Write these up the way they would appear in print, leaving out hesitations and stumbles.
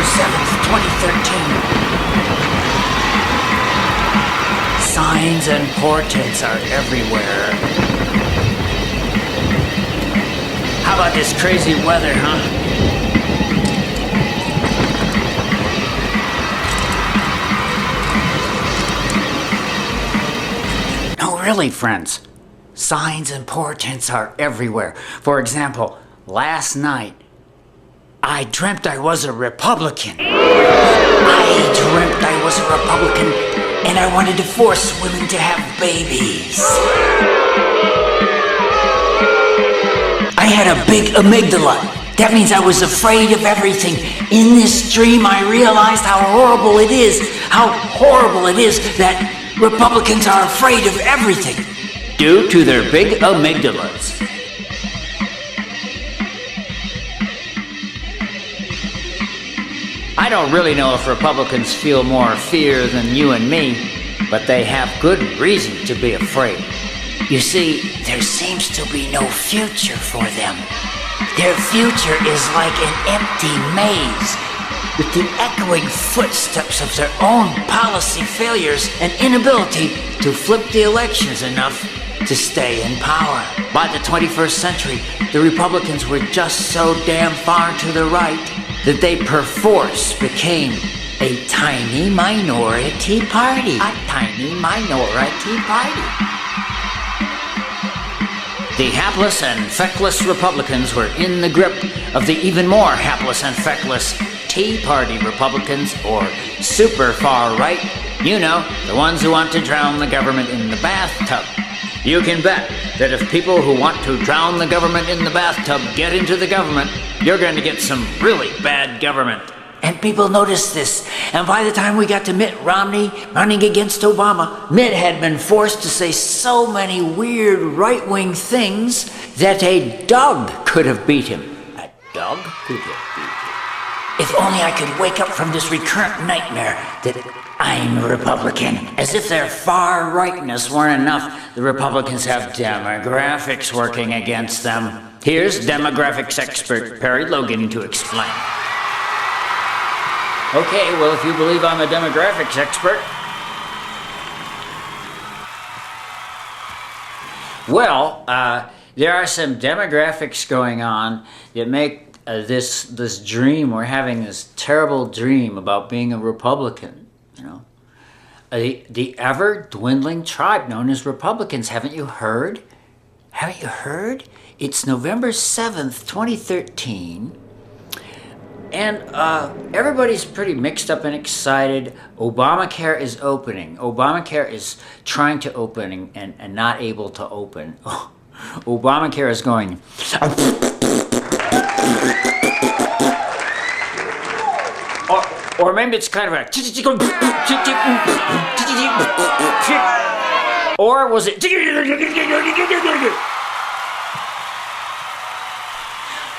7th, 2013. Signs and portents are everywhere. How about this crazy weather, huh? No, really, friends. Signs and portents are everywhere. For example, last night, I dreamt I was a Republican. I dreamt I was a Republican, and I wanted to force women to have babies. I had a big amygdala. That means I was afraid of everything. In this dream, I realized how horrible it is that Republicans are afraid of everything due to their big amygdalas. I don't really know if Republicans feel more fear than you and me, but they have good reason to be afraid. You see, there seems to be no future for them. Their future is like an empty maze, with the echoing footsteps of their own policy failures and inability to flip the elections enough to stay in power. By the 21st century, the Republicans were just so damn far to the right that they perforce became a tiny minority party. A tiny minority party. The hapless and feckless Republicans were in the grip of the even more hapless and feckless Tea Party Republicans, or super far right. You know, the ones who want to drown the government in the bathtub. You can bet that if people who want to drown the government in the bathtub get into the government, you're going to get some really bad government. And people noticed this. And by the time we got to Mitt Romney running against Obama, Mitt had been forced to say so many weird right-wing things that a dog could have beat him. A dog could have beat him. If only I could wake up from this recurrent nightmare that I'm a Republican. As if their far rightness weren't enough, the Republicans have demographics working against them. Here's demographics expert Perry Logan to explain. Okay, well, if you believe I'm a demographics expert. Well, there are some demographics going on that make this dream, we're having this terrible dream about being a Republican, you know. The ever-dwindling tribe known as Republicans. Haven't you heard? Haven't you heard? It's November 7th, 2013. And everybody's pretty mixed up and excited. Obamacare is opening. Obamacare is trying to open and not able to open. Obamacare is going. Or maybe it's kind of a. Or was it.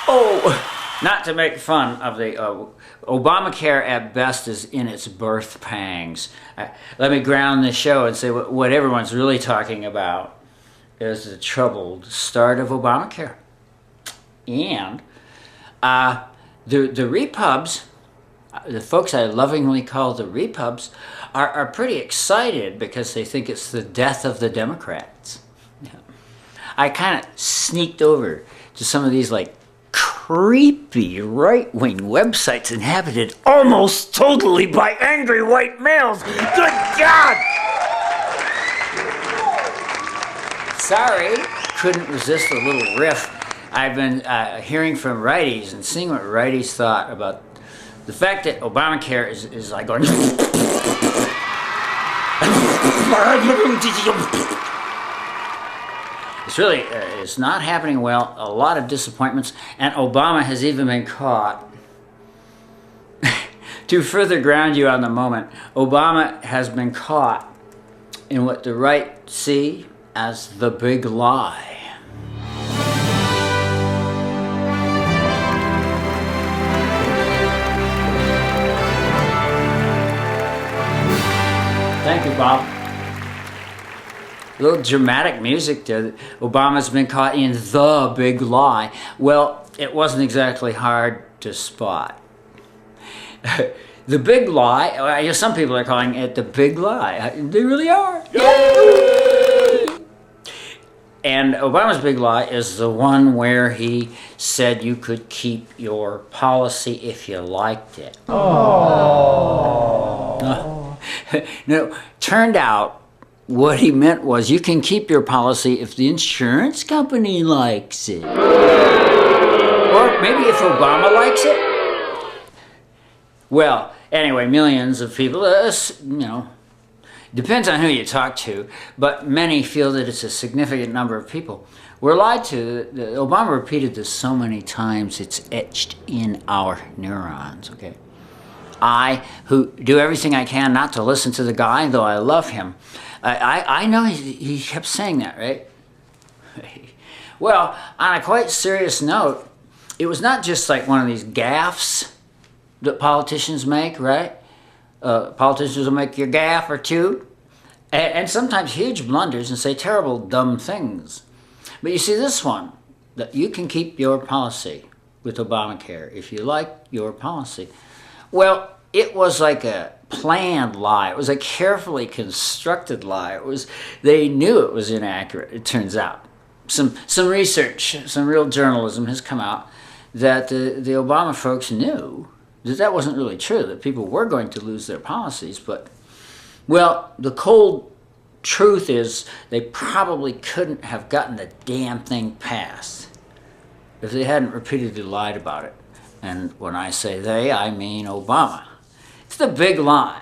Oh. Not to make fun of the Obamacare at best is in its birth pangs. Let me ground this show and say what everyone's really talking about is the troubled start of Obamacare. And the Repubs, the folks I lovingly call the Repubs, are pretty excited because they think it's the death of the Democrats. Yeah. I kind of sneaked over to some of these like creepy right-wing websites inhabited almost totally by angry white males. Good God! Sorry, couldn't resist a little riff. I've been hearing from righties and seeing what righties thought about the fact that Obamacare is like going. It's really, it's not happening well. A lot of disappointments, and Obama has even been caught. To further ground you on the moment, Obama has been caught in what the right see as the big lie. Thank you, Bob. A little dramatic music there. Obama's been caught in the big lie. Well, it wasn't exactly hard to spot. The big lie, some people are calling it the big lie. They really are. And Obama's big lie is the one where he said you could keep your policy if you liked it. Oh. No, turned out what he meant was you can keep your policy if the insurance company likes it. Or maybe if Obama likes it. Well, anyway, millions of people, depends on who you talk to, but many feel that it's a significant number of people. We're lied to. Obama repeated this so many times, it's etched in our neurons, okay? I, who do everything I can not to listen to the guy, though I love him. I know he kept saying that, right? Well, on a quite serious note, it was not just like one of these gaffes that politicians make, right? Politicians will make your gaffe or two, and sometimes huge blunders and say terrible, dumb things. But you see this one, that you can keep your policy with Obamacare if you like your policy. Well, it was like a planned lie. It was a carefully constructed lie. They knew it was inaccurate, it turns out. Some research, some real journalism has come out that the Obama folks knew that wasn't really true, that people were going to lose their policies. But, well, the cold truth is they probably couldn't have gotten the damn thing passed if they hadn't repeatedly lied about it. And when I say they, I mean Obama. It's the big lie.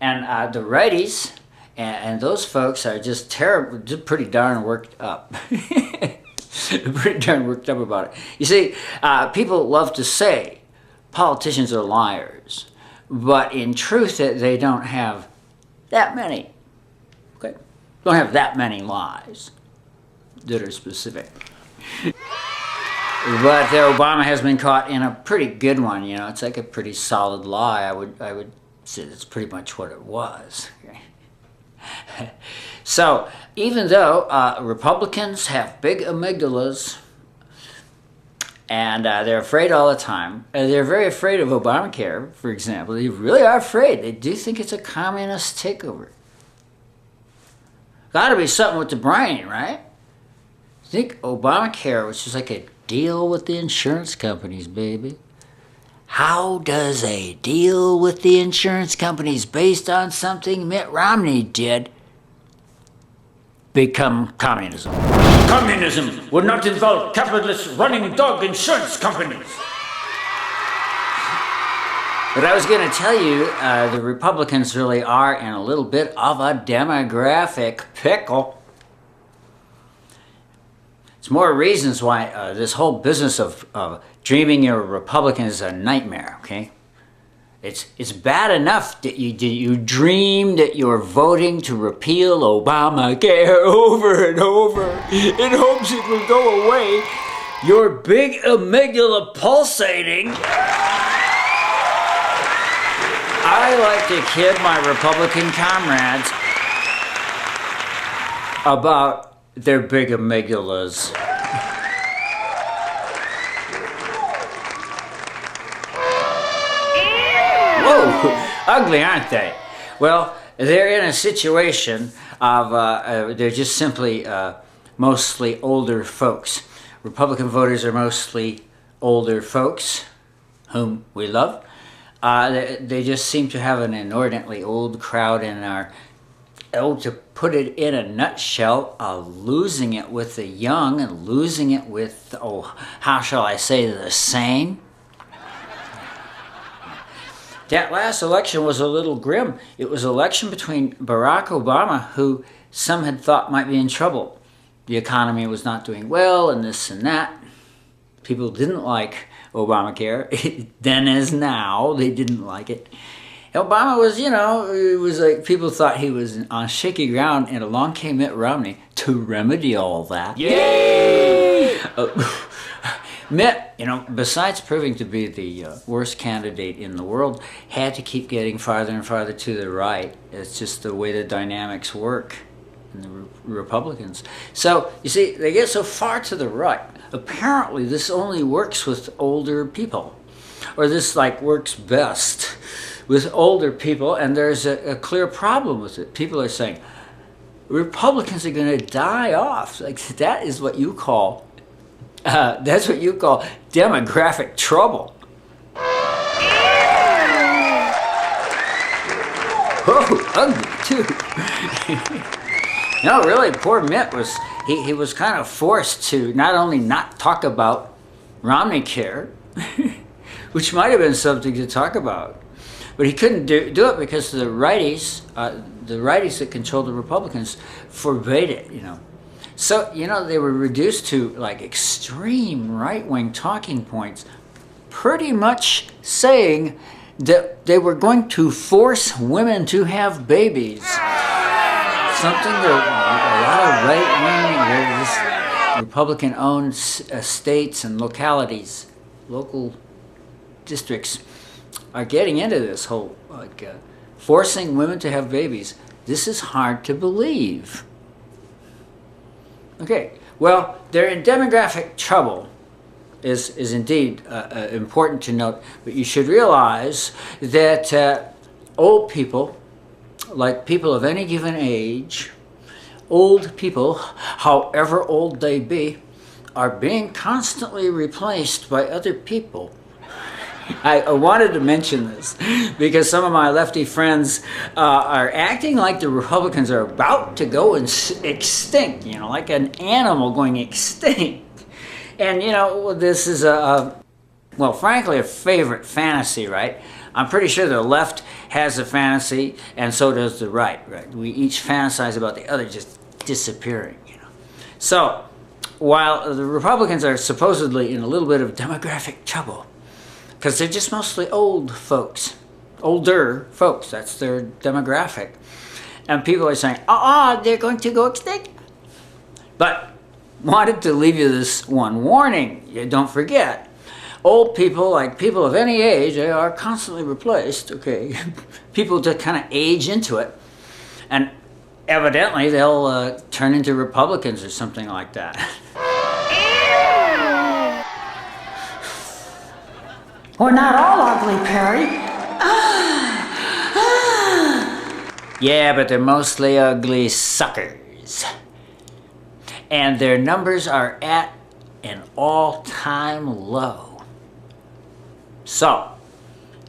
And the righties and those folks are just terrible, just pretty darn worked up. Pretty darn worked up about it. You see, people love to say politicians are liars, but in truth they don't have that many. Okay, don't have that many lies that are specific. But Obama has been caught in a pretty good one. It's like a pretty solid lie. I would say that's pretty much what it was. Okay? So even though Republicans have big amygdalas, and they're afraid all the time. They're very afraid of Obamacare, for example. They really are afraid. They do think it's a communist takeover. Got to be something with the brain, right? Think Obamacare, which is like a deal with the insurance companies, baby. How does a deal with the insurance companies based on something Mitt Romney did become communism? Communism would not involve capitalist running dog insurance companies. But I was going to tell you, the Republicans really are in a little bit of a demographic pickle. It's more reasons why this whole business of dreaming you're a Republican is a nightmare, okay? It's bad enough that you dream that you're voting to repeal Obamacare over and over in hopes it will go away. Your big amygdala pulsating. I like to kid my Republican comrades about their big amygdalas. Whoa, ugly, aren't they? Well, they're in a situation of, they're just simply mostly older folks. Republican voters are mostly older folks, whom we love. They just seem to have an inordinately old crowd and are, to put it in a nutshell, losing it with the young and losing it with, how shall I say, the sane. That last election was a little grim. It was an election between Barack Obama, who some had thought might be in trouble. The economy was not doing well and this and that. People didn't like Obamacare, then as now, they didn't like it. Obama was, it was like people thought he was on shaky ground, and along came Mitt Romney to remedy all that. Yay! Mitt, besides proving to be the worst candidate in the world, had to keep getting farther and farther to the right. It's just the way the dynamics work in the Republicans. So, you see, they get so far to the right. Apparently, this only works with older people. or this like works best with older people, and there's a clear problem with it. People are saying Republicans are going to die off. Like that is what you call that's what you call demographic trouble. Oh, ugly too. No, really, poor Mitt was he was kind of forced to not only not talk about Romney Care, which might have been something to talk about, but he couldn't do it because the righties that controlled the Republicans forbade it, you know. So, you know, they were reduced to like extreme right-wing talking points, pretty much saying that they were going to force women to have babies. Something that a lot of right-wing Republican-owned states and localities, local districts, are getting into this whole forcing women to have babies. This is hard to believe. Okay, well, they're in demographic trouble is indeed important to note, but you should realize that old people, like people of any given age, old people, however old they be, are being constantly replaced by other people. I wanted to mention this because some of my lefty friends are acting like the Republicans are about to go extinct, you know, like an animal going extinct. And, you know, this is well, frankly, a favorite fantasy, right? I'm pretty sure the left has a fantasy, and so does the right, right? We each fantasize about the other just disappearing, you know. So, while the Republicans are supposedly in a little bit of demographic trouble, because they're just mostly old folks, older folks, that's their demographic. And people are saying, they're going to go extinct. But wanted to leave you this one warning. You don't forget, old people, like people of any age, they are constantly replaced, okay? People just kind of age into it. And evidently they'll turn into Republicans or something like that. We're not all ugly, Perry. Yeah, but they're mostly ugly suckers. And their numbers are at an all-time low. So,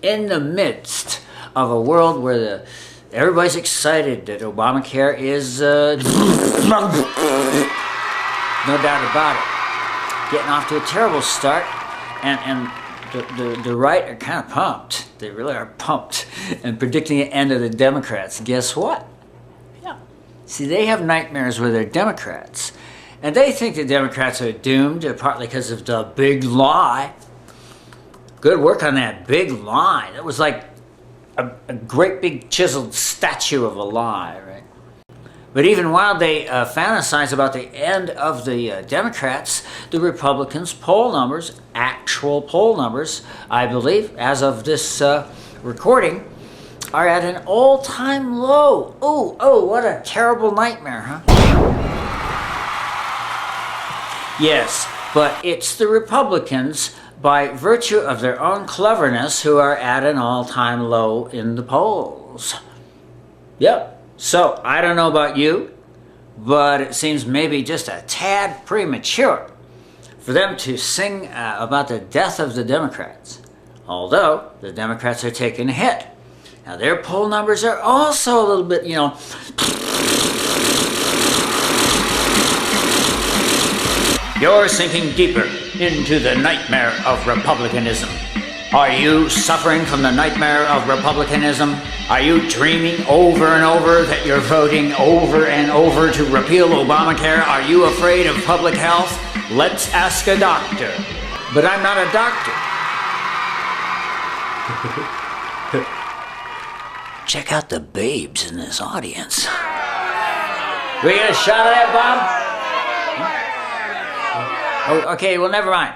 in the midst of a world where everybody's excited that Obamacare is, no doubt about it, getting off to a terrible start, and the right are kind of pumped. They really are pumped and predicting the end of the Democrats. Guess what? Yeah. See, they have nightmares with their Democrats. And they think the Democrats are doomed, partly because of the big lie. Good work on that big lie. That was like a great big chiseled statue of a lie, right? But even while they fantasize about the end of the Democrats, the Republicans' poll numbers, actual poll numbers, I believe, as of this recording, are at an all-time low. Oh, what a terrible nightmare, huh? Yes, but it's the Republicans, by virtue of their own cleverness, who are at an all-time low in the polls. Yep. So, I don't know about you, but it seems maybe just a tad premature for them to sing about the death of the Democrats, although the Democrats are taking a hit. Now, their poll numbers are also a little bit, you know, you're sinking deeper into the nightmare of Republicanism. Are you suffering from the nightmare of Republicanism? Are you dreaming over and over that you're voting over and over to repeal Obamacare? Are you afraid of public health? Let's ask a doctor. But I'm not a doctor. Check out the babes in this audience. We get a shot of that, Bob? Oh, okay, well, never mind.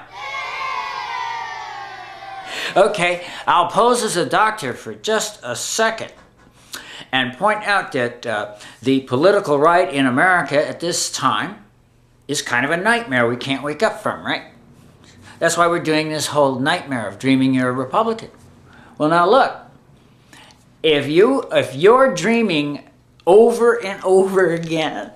Okay, I'll pose as a doctor for just a second and point out that the political right in America at this time is kind of a nightmare we can't wake up from, right? That's why we're doing this whole nightmare of dreaming you're a Republican. Well, now look, if you're dreaming over and over again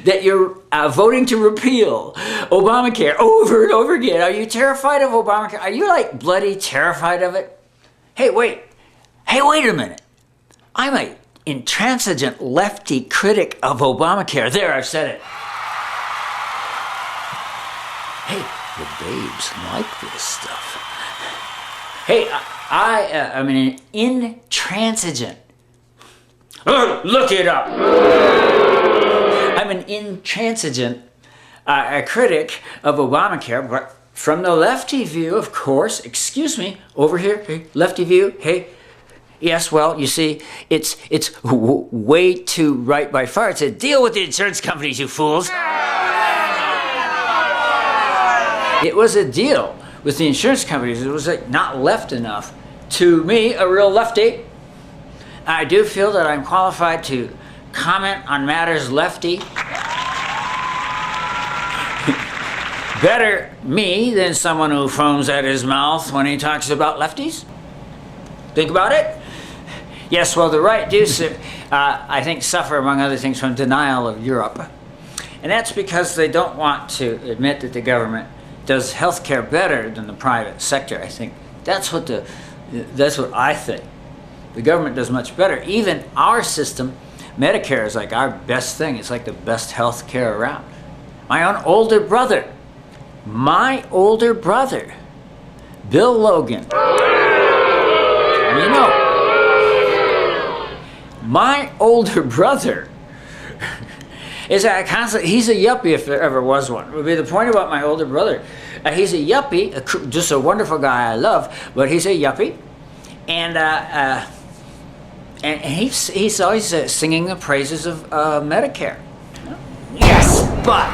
that you're voting to repeal Obamacare over and over again, are you terrified of Obamacare? Are you like bloody terrified of it? Hey, wait a minute. I'm a intransigent lefty critic of Obamacare. There, I've said it. Hey, the babes like this stuff. Hey, I'm an intransigent. Look it up. I'm an intransigent critic of Obamacare, but from the lefty view, of course. Excuse me, over here, hey, lefty view. Hey, yes. Well, you see, it's way too right by far. It's a deal with the insurance companies, you fools. It was a deal with the insurance companies. It was like not left enough. To me, a real lefty, I do feel that I'm qualified to comment on matters lefty. Better me than someone who foams at his mouth when he talks about lefties. Think about it. Yes, well, the right do, I think, suffer, among other things, from denial of Europe. And that's because they don't want to admit that the government does healthcare better than the private sector. I think that's what I think. The government does much better. Even our system, Medicare, is like our best thing. It's like the best healthcare around. My older brother, Bill Logan. You know, my older brother is he's a yuppie if there ever was one. Would be the point about my older brother. He's a yuppie, just a wonderful guy I love, but he's a yuppie. And he's always singing the praises of Medicare. Yes, but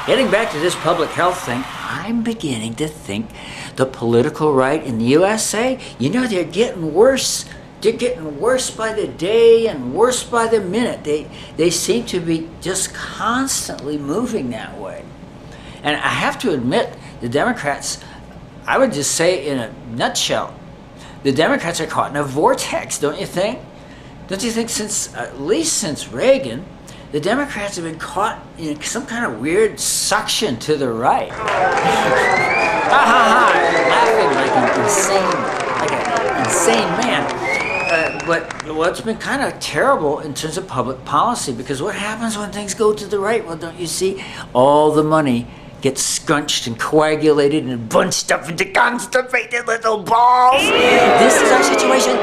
getting back to this public health thing, I'm beginning to think the political right in the USA, they're getting worse. They're getting worse by the day and worse by the minute. They seem to be just constantly moving that way. And I have to admit, the Democrats, I would just say in a nutshell, the Democrats are caught in a vortex, don't you think? Don't you think at least since Reagan, the Democrats have been caught in some kind of weird suction to the right? Laughing like an insane man. But what's been kind of terrible in terms of public policy, because what happens when things go to the right? Well, don't you see? All the money gets scrunched and coagulated and bunched up into constipated little balls. This is our situation.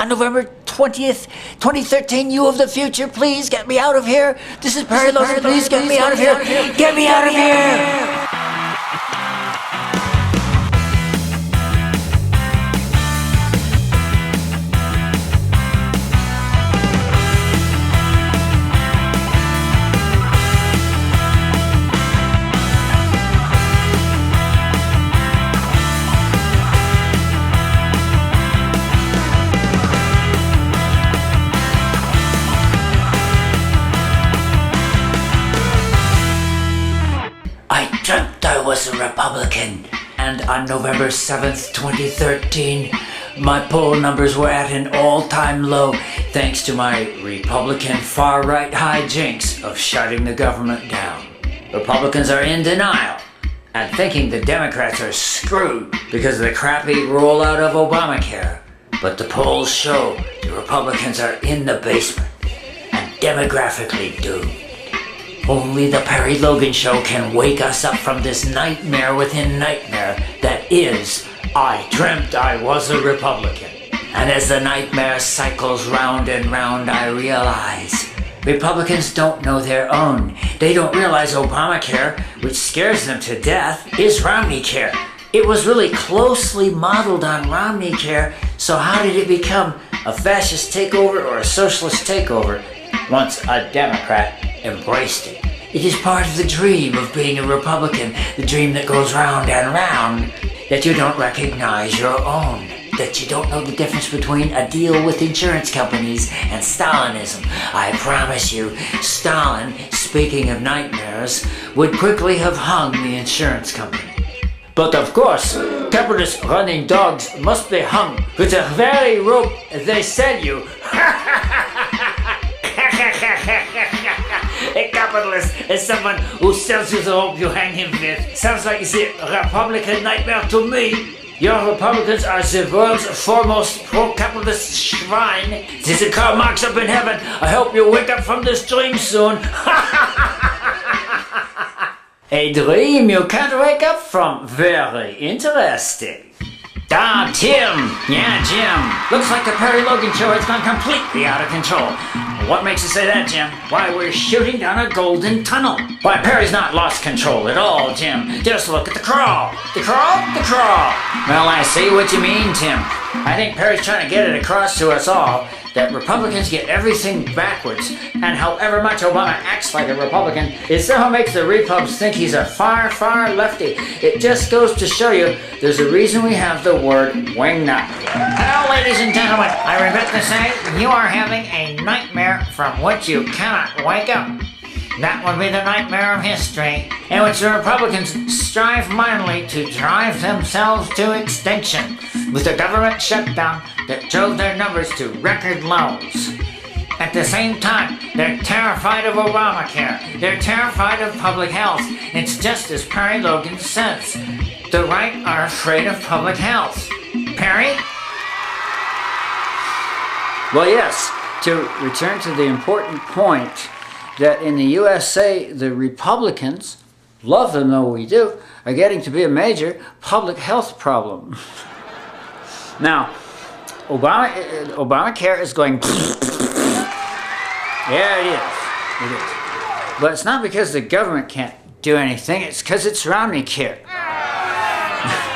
On November 20th, 2013, you of the future, please get me out of here. This is Perry Logan, please get me out of here. Get me out of here. I dreamt I was a Republican, and on November 7th, 2013, my poll numbers were at an all-time low thanks to my Republican far-right hijinks of shutting the government down. Republicans are in denial and thinking the Democrats are screwed because of the crappy rollout of Obamacare. But the polls show the Republicans are in the basement and demographically doomed. Only the Perry Logan Show can wake us up from this nightmare within nightmare that is, I dreamt I was a Republican. And as the nightmare cycles round and round, I realize Republicans don't know their own. They don't realize Obamacare, which scares them to death, is Romneycare. It was really closely modeled on Romneycare, so how did it become a fascist takeover or a socialist takeover once a Democrat embraced it? It is part of the dream of being a Republican, the dream that goes round and round, that you don't recognize your own, that you don't know the difference between a deal with insurance companies and Stalinism. I promise you, Stalin speaking of nightmares, would quickly have hung the insurance company. But of course, capitalist running dogs must be hung with the very rope they sell you. A capitalist is someone who sells you the rope you hang him with. Sounds like the Republican nightmare to me. Your Republicans are the world's foremost pro-capitalist swine. This is Karl Marx up in heaven. I hope you wake up from this dream soon. A dream you can't wake up from. Very interesting. Ah, Tim! Yeah, Jim. Looks like the Perry Logan show has gone completely out of control. What makes you say that, Jim? Why, we're shooting down a golden tunnel. Why, Perry's not lost control at all, Jim. Just look at the crawl. The crawl? The crawl. Well, I see what you mean, Tim. I think Perry's trying to get it across to us all that Republicans get everything backwards, and however much Obama acts like a Republican, it somehow makes the Repubs think he's a far, far lefty. It just goes to show you there's a reason we have the word wingnut. Hello, ladies and gentlemen. I regret to say you are having a nightmare from which you cannot wake up. That would be the nightmare of history, in which the Republicans strive mightily to drive themselves to extinction, with a government shutdown that drove their numbers to record lows. At the same time, they're terrified of Obamacare. They're terrified of public health. It's just as Perry Logan says. The right are afraid of public health. Perry? Well, yes, to return to the important point, that in the USA, the Republicans, love them though we do, are getting to be a major public health problem. Now, Obamacare is going... Yeah, it is. It is. But it's not because the government can't do anything, it's because it's Romneycare.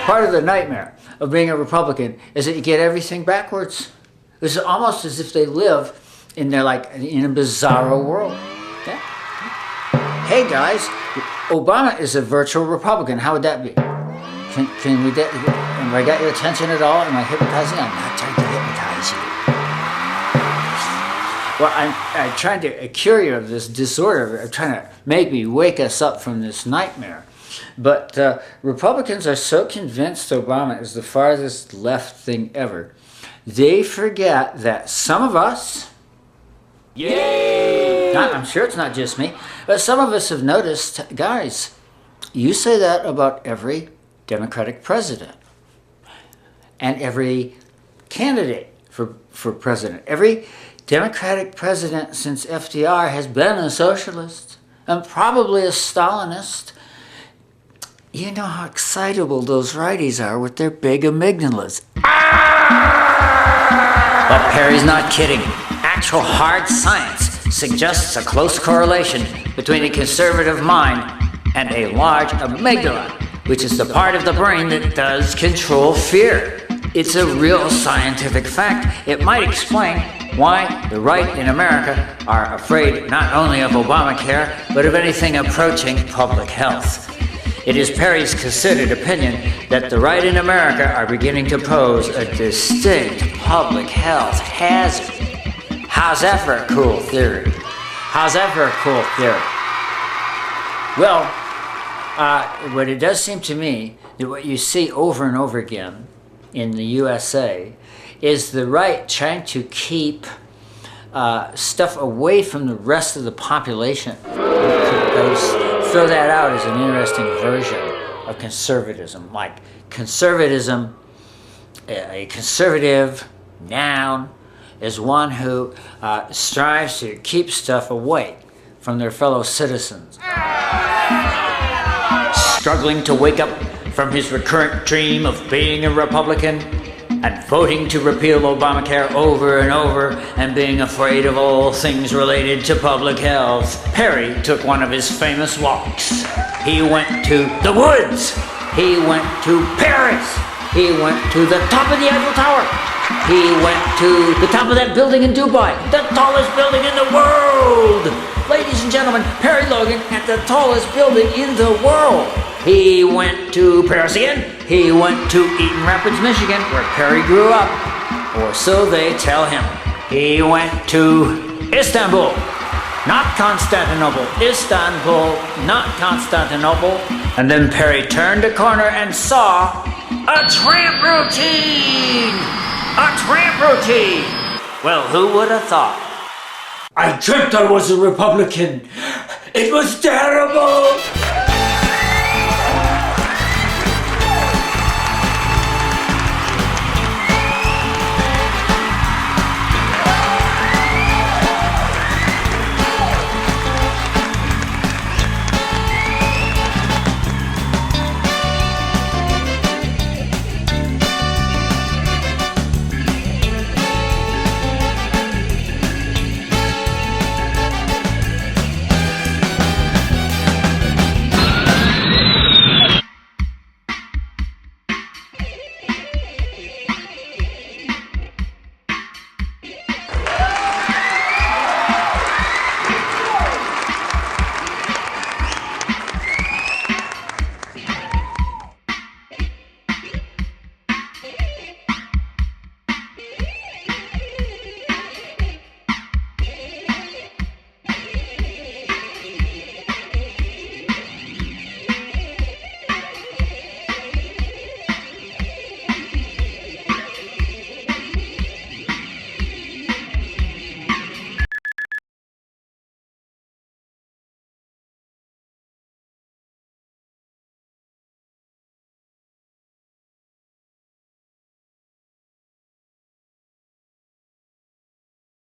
Part of the nightmare of being a Republican is that you get everything backwards. It's almost as if they live in a bizarro world. Yeah. Hey guys, Obama is a virtual Republican. How would that be? Can we get? Have I got your attention at all? Am I hypnotizing? I'm not trying to hypnotize you. Well, I'm trying to cure you of this disorder. I'm trying to maybe wake us up from this nightmare. But Republicans are so convinced Obama is the farthest left thing ever, they forget that some of us. Yay! I'm sure it's not just me, but some of us have noticed, guys, you say that about every Democratic president and every candidate for president. Every Democratic president since FDR has been a socialist and probably a Stalinist. You know how excitable those righties are with their big amygdalas. But Perry's not kidding. Actual hard science suggests a close correlation between a conservative mind and a large amygdala, which is the part of the brain that does control fear. It's a real scientific fact. It might explain why the right in America are afraid not only of Obamacare, but of anything approaching public health. It is Perry's considered opinion that the right in America are beginning to pose a distinct public health hazard. How's that for a cool theory? How's that for a cool theory? Well, what it does seem to me that what you see over and over again in the USA is the right trying to keep stuff away from the rest of the population. Throw that out as an interesting version of conservatism. Like conservatism, a conservative noun is one who strives to keep stuff away from their fellow citizens. Struggling to wake up from his recurrent dream of being a Republican and voting to repeal Obamacare over and over and being afraid of all things related to public health, Perry took one of his famous walks. He went to the woods. He went to Paris. He went to the top of the Eiffel Tower. He went to the top of that building in Dubai, the tallest building in the world. Ladies and gentlemen, Perry Logan at the tallest building in the world. He went to Paris again. He went to Eaton Rapids, Michigan, where Perry grew up, or so they tell him. He went to Istanbul. Not Constantinople. Istanbul, not Constantinople. And then Perry turned a corner and saw a tramp routine! A tramp routine! Well, who would have thought? I dreamt I was a Republican. It was terrible!